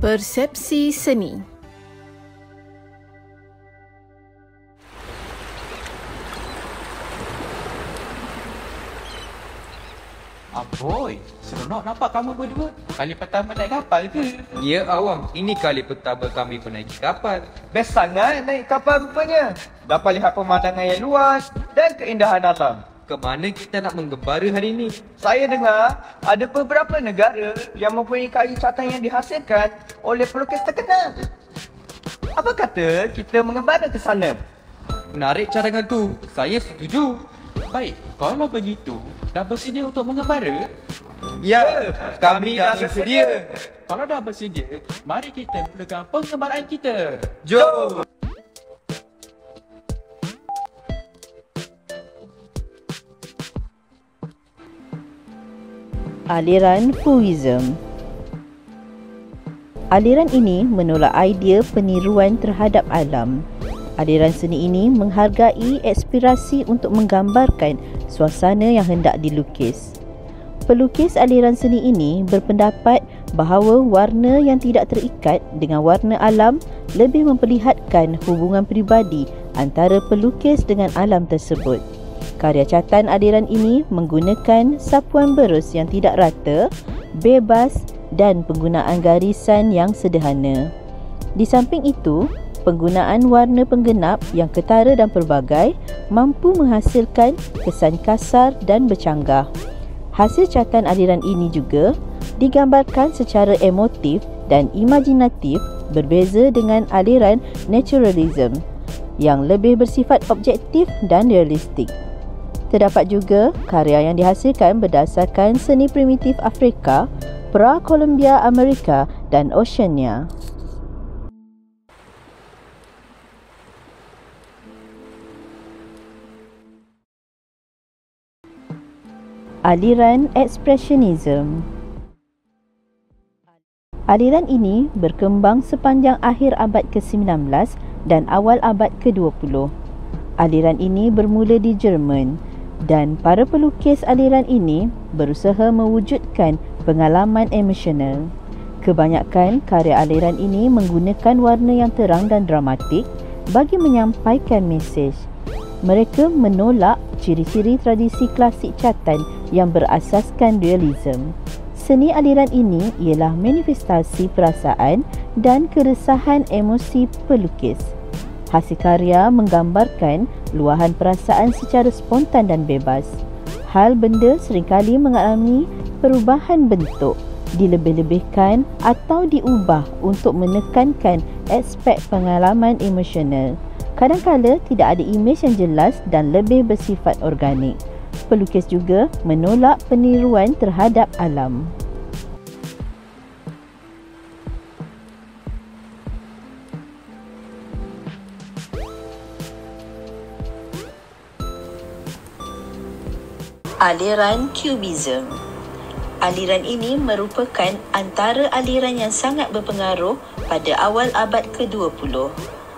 Persepsi seni. Aboy, seronok nampak kamu berdua. Kali pertama naik kapal ke? Ya awam, ini kali pertama kami menaiki kapal. Best sangat naik kapal rupanya. Dapat lihat pemandangan yang luas dan keindahan alam. Kemana kita nak menggembara hari ini? Saya dengar ada beberapa negara yang mempunyai kayu catatan yang dihasilkan oleh pelukis terkenal. Apa kata kita mengembara ke sana? Menarik cadangan tu. Saya setuju. Baik, kalau begitu, dah bersedia untuk mengembara? Ya, kami dah bersedia. Kalau dah bersedia, mari kita mulakan pengembaraan kita. Jom. Aliran Fauvism. Aliran ini menolak idea peniruan terhadap alam. Aliran seni ini menghargai aspirasi untuk menggambarkan suasana yang hendak dilukis. Pelukis aliran seni ini berpendapat bahawa warna yang tidak terikat dengan warna alam lebih memperlihatkan hubungan peribadi antara pelukis dengan alam tersebut. Karya catatan aliran ini menggunakan sapuan berus yang tidak rata, bebas dan penggunaan garisan yang sederhana. Di samping itu, penggunaan warna penggenap yang ketara dan pelbagai mampu menghasilkan kesan kasar dan bercanggah. Hasil catatan aliran ini juga digambarkan secara emotif dan imajinatif, berbeza dengan aliran naturalism yang lebih bersifat objektif dan realistik. Terdapat juga karya yang dihasilkan berdasarkan seni primitif Afrika, pra-Kolombia Amerika dan Oceania. Aliran Expressionism. Aliran ini berkembang sepanjang akhir abad ke-19 dan awal abad ke-20. Aliran ini bermula di Jerman dan para pelukis aliran ini berusaha mewujudkan pengalaman emosional. Kebanyakan karya aliran ini menggunakan warna yang terang dan dramatik bagi menyampaikan mesej. Mereka menolak ciri-ciri tradisi klasik catatan yang berasaskan realism. Seni aliran ini ialah manifestasi perasaan dan keresahan emosi pelukis. Hasil karya menggambarkan luahan perasaan secara spontan dan bebas. Hal benda seringkali mengalami perubahan bentuk, dilebih-lebihkan atau diubah untuk menekankan aspek pengalaman emosional. Kadang-kadang tidak ada imej yang jelas dan lebih bersifat organik. Pelukis juga menolak peniruan terhadap alam. Aliran Cubism. Aliran ini merupakan antara aliran yang sangat berpengaruh pada awal abad ke-20.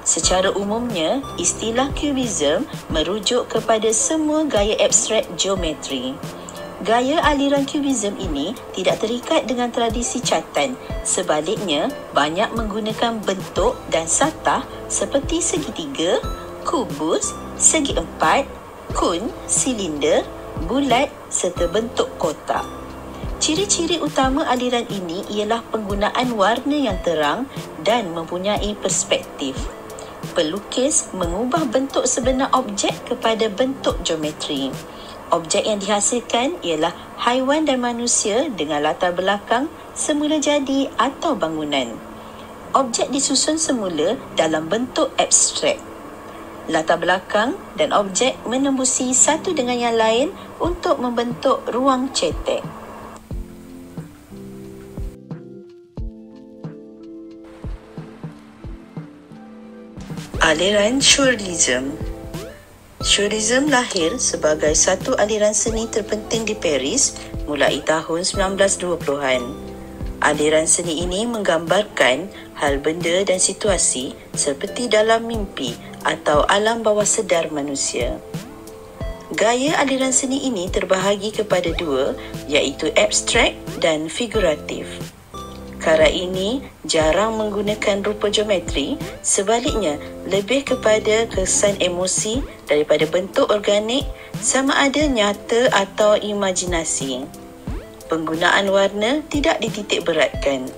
Secara umumnya, istilah Cubism merujuk kepada semua gaya abstrak geometri. Gaya aliran Cubism ini tidak terikat dengan tradisi catatan. Sebaliknya, banyak menggunakan bentuk dan satah seperti segitiga, kubus, segi empat, kun, silinder, bulat serta bentuk kotak. Ciri-ciri utama aliran ini ialah penggunaan warna yang terang dan mempunyai perspektif. Pelukis mengubah bentuk sebenar objek kepada bentuk geometri. Objek yang dihasilkan ialah haiwan dan manusia dengan latar belakang semula jadi atau bangunan. Objek disusun semula dalam bentuk abstrak. Latar belakang dan objek menembusi satu dengan yang lain untuk membentuk ruang cetek. Aliran Surrealism. Surrealism lahir sebagai satu aliran seni terpenting di Paris mulai tahun 1920-an. Aliran seni ini menggambarkan hal benda dan situasi seperti dalam mimpi atau alam bawah sedar manusia. Gaya aliran seni ini terbahagi kepada dua, iaitu abstrak dan figuratif. Karya ini jarang menggunakan rupa geometri, sebaliknya lebih kepada kesan emosi daripada bentuk organik, sama ada nyata atau imajinasi. Penggunaan warna tidak dititik beratkan.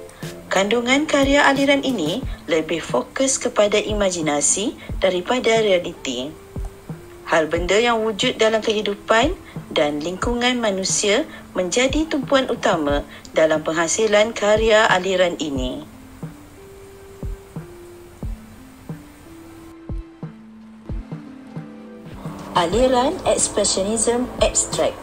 Kandungan karya aliran ini lebih fokus kepada imajinasi daripada realiti. Hal benda yang wujud dalam kehidupan dan lingkungan manusia menjadi tumpuan utama dalam penghasilan karya aliran ini. Aliran Expressionism Abstract.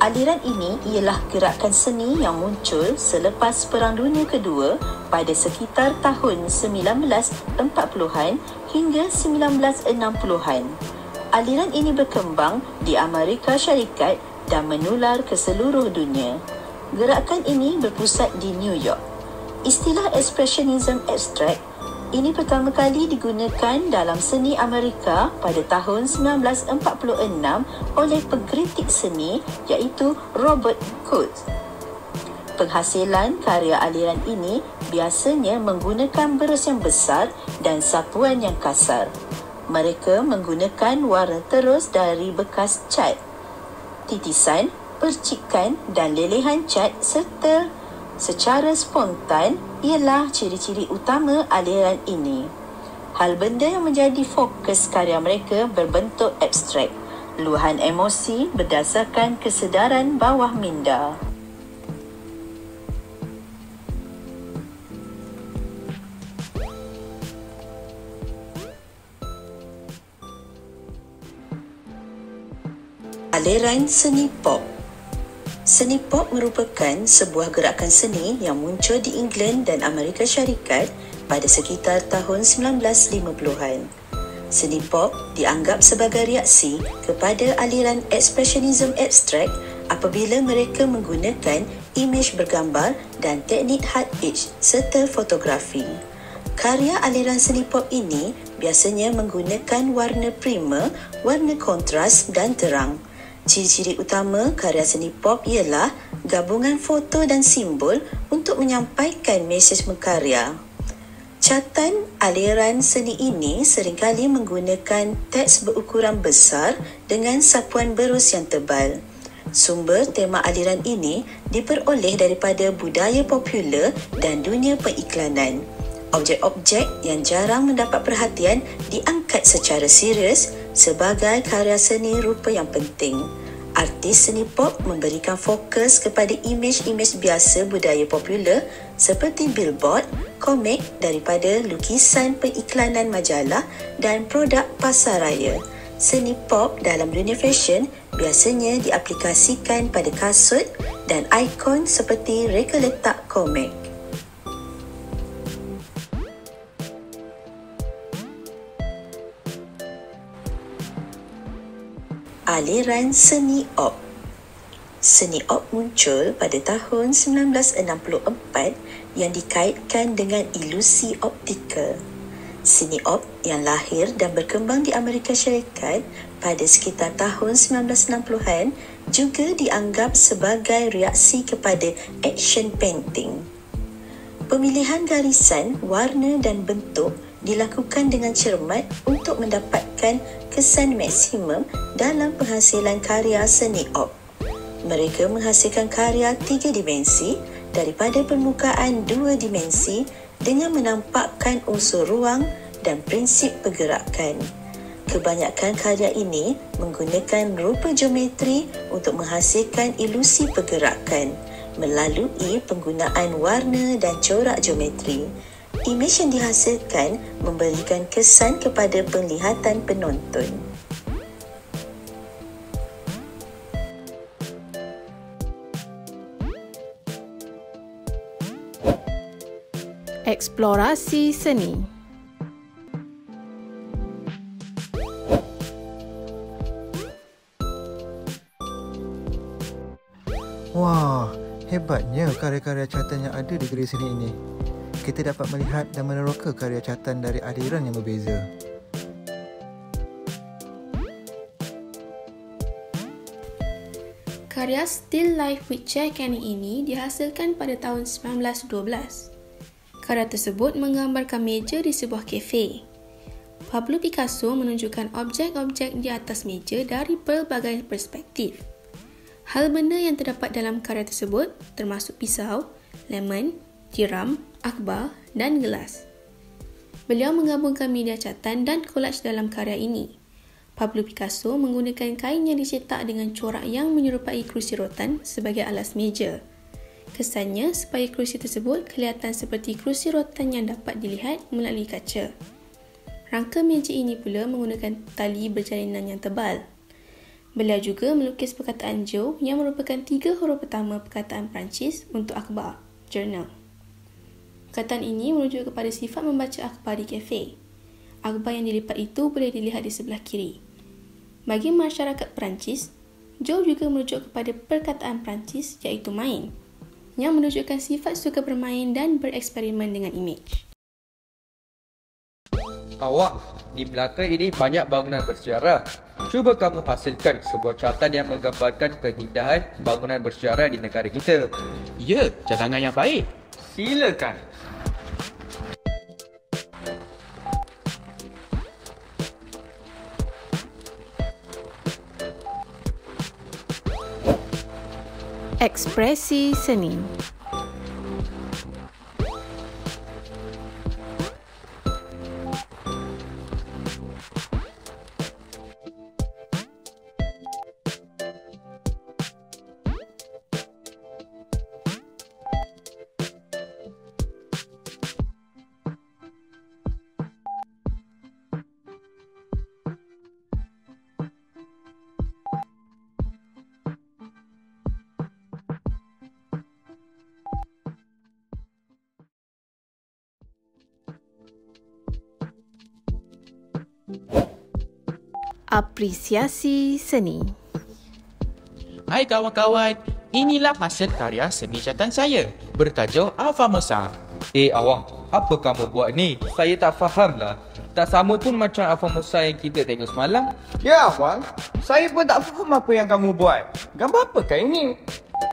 Aliran ini ialah gerakan seni yang muncul selepas Perang Dunia Kedua pada sekitar tahun 1940-an hingga 1960-an. Aliran ini berkembang di Amerika Syarikat dan menular ke seluruh dunia. Gerakan ini berpusat di New York. Istilah Expressionism Abstract ini pertama kali digunakan dalam seni Amerika pada tahun 1946 oleh pengkritik seni iaitu Robert Coates. Penghasilan karya aliran ini biasanya menggunakan berus yang besar dan sapuan yang kasar. Mereka menggunakan warna terus dari bekas cat, titisan, percikan dan lelehan cat serta secara spontan ialah ciri-ciri utama aliran ini. Hal benda yang menjadi fokus karya mereka berbentuk abstrak, luahan emosi berdasarkan kesedaran bawah minda. Aliran seni pop. Seni pop merupakan sebuah gerakan seni yang muncul di England dan Amerika Syarikat pada sekitar tahun 1950-an. Seni pop dianggap sebagai reaksi kepada aliran Expressionism Abstract apabila mereka menggunakan imej bergambar dan teknik hard edge serta fotografi. Karya aliran seni pop ini biasanya menggunakan warna primer, warna kontras dan terang. Ciri-ciri utama karya seni pop ialah gabungan foto dan simbol untuk menyampaikan mesej berkarya. Catatan aliran seni ini seringkali menggunakan teks berukuran besar dengan sapuan berus yang tebal. Sumber tema aliran ini diperoleh daripada budaya popular dan dunia periklanan. Objek-objek yang jarang mendapat perhatian diangkat secara serius sebagai karya seni rupa yang penting. Artis seni pop memberikan fokus kepada imej-imej biasa budaya popular seperti billboard, komik daripada lukisan periklanan majalah dan produk pasaraya. Seni pop dalam dunia fashion biasanya diaplikasikan pada kasut dan ikon seperti reka letak komik. Aliran seni op. Seni op muncul pada tahun 1964 yang dikaitkan dengan ilusi optikal. Seni op yang lahir dan berkembang di Amerika Syarikat pada sekitar tahun 1960-an juga dianggap sebagai reaksi kepada action painting. Pemilihan garisan, warna dan bentuk dilakukan dengan cermat untuk mendapatkan kesan maksimum dalam penghasilan karya seni op. Mereka menghasilkan karya 3 dimensi daripada permukaan 2 dimensi dengan menampakkan unsur ruang dan prinsip pergerakan. Kebanyakan karya ini menggunakan rupa geometri untuk menghasilkan ilusi pergerakan melalui penggunaan warna dan corak geometri. Imej yang dihasilkan memberikan kesan kepada penglihatan penonton. Eksplorasi seni. Wah, hebatnya karya-karya catatan yang ada di galeri seni ini. Kita dapat melihat dan meneroka karya catatan dari aliran yang berbeza. Karya Still Life with Chair Kenny ini dihasilkan pada tahun 1912. Karya tersebut menggambarkan meja di sebuah kafe. Pablo Picasso menunjukkan objek-objek di atas meja dari pelbagai perspektif. Hal benda yang terdapat dalam karya tersebut termasuk pisau, lemon, tiram, akhbar dan gelas. Beliau menggabungkan media catatan dan kolaj dalam karya ini. Pablo Picasso menggunakan kain yang dicetak dengan corak yang menyerupai kerusi rotan sebagai alas meja. Kesannya supaya kerusi tersebut kelihatan seperti kerusi rotan yang dapat dilihat melalui kaca. Rangka meja ini pula menggunakan tali berjalinan yang tebal. Beliau juga melukis perkataan Joe yang merupakan 3 huruf pertama perkataan Perancis untuk akhbar, jurnal. Perkataan ini merujuk kepada sifat membaca akhbar di kafe. Akhbar yang dilipat itu boleh dilihat di sebelah kiri. Bagi masyarakat Perancis, Joe juga merujuk kepada perkataan Perancis iaitu main, yang menunjukkan sifat suka bermain dan bereksperimen dengan imej. Awak, di belakang ini banyak bangunan bersejarah. Cuba kamu hasilkan sebuah catatan yang menggambarkan keindahan bangunan bersejarah di negara kita. Ya, cadangan yang baik. Silakan. Ekspresi seni. Apresiasi seni. Hai kawan-kawan, inilah hasil karya seni catatan saya bertajuk Alfamosa. Awang, apa kamu buat ni? Saya tak faham lah. Tak sama pun macam Alfamosa yang kita tengok semalam. Ya, Abang. Saya pun tak faham apa yang kamu buat. Gambar apakah ini?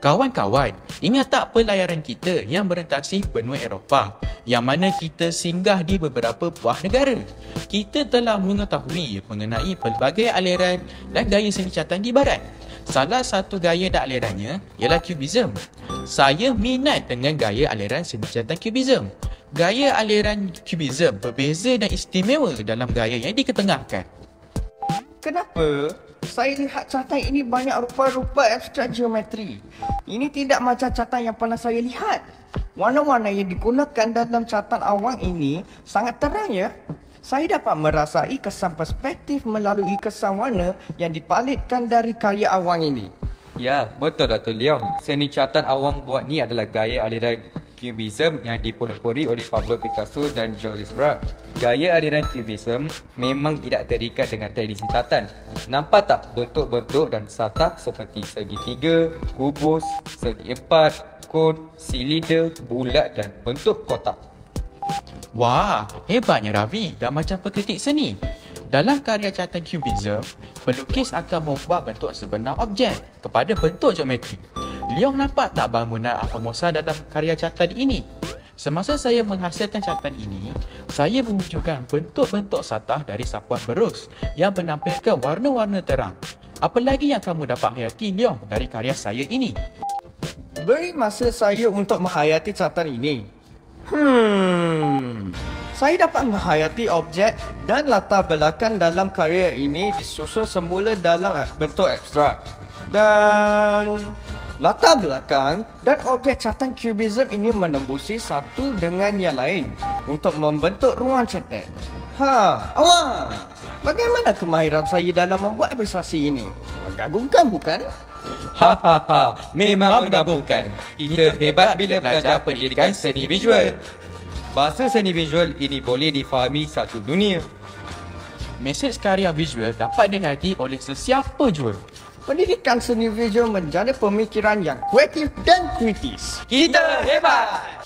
Kawan-kawan, ingat tak pelayaran kita yang berentasi benua Eropah yang mana kita singgah di beberapa buah negara? Kita telah mengetahui mengenai pelbagai aliran dan gaya seni catatan di barat. Salah satu gaya dan alirannya ialah Cubism. Saya minat dengan gaya aliran seni catatan Cubism. Gaya aliran Cubism berbeza dan istimewa dalam gaya yang diketengahkan. Kenapa? Saya lihat catatan ini banyak rupa-rupa abstrak geometri. Ini tidak macam catatan yang pernah saya lihat. Warna-warna yang digunakan dalam catatan awang ini sangat terang ya. Saya dapat merasai kesan perspektif melalui kesan warna yang dipalitkan dari karya awang ini. Ya, betul Dato' Leong. Seni catatan awang buat ni adalah gaya aliran Cubism yang dipelopori oleh Pablo Picasso dan Julius Braque. Gaya aliran Cubism memang tidak terikat dengan tradisi catatan. Nampak tak bentuk-bentuk dan satah seperti segitiga, kubus, segi empat, kon, silinder, bulat dan bentuk kotak. Wah, hebatnya Ravi dan macam pekritik seni. Dalam karya catatan Cubism, pelukis akan mengubah bentuk sebenar objek kepada bentuk geometri. Leong nampak tak bangunan Alfamosa dalam karya catatan ini? Semasa saya menghasilkan catatan ini, saya mewujudkan bentuk-bentuk satah dari sapuan berus yang menampilkan warna-warna terang. Apa lagi yang kamu dapat hayati, Leong, dari karya saya ini? Beri masa saya untuk menghayati catatan ini. Saya dapat menghayati objek dan latar belakang dalam karya ini disusun semula dalam bentuk abstrak. Dan latar belakang dan objek catatan Cubism ini menembusi satu dengan yang lain untuk membentuk ruang cetak. Awang, bagaimana kemahiran saya dalam membuat ilustrasi ini? Menggabungkan bukan? Memang menggabungkan. Kita hebat bila belajar pendidikan seni visual. Bahasa seni visual ini boleh difahami satu dunia. Mesej karya visual dapat dihayati oleh sesiapa jua. Pendidikan seni visual menjana pemikiran yang kreatif dan kritis. Kita hebat!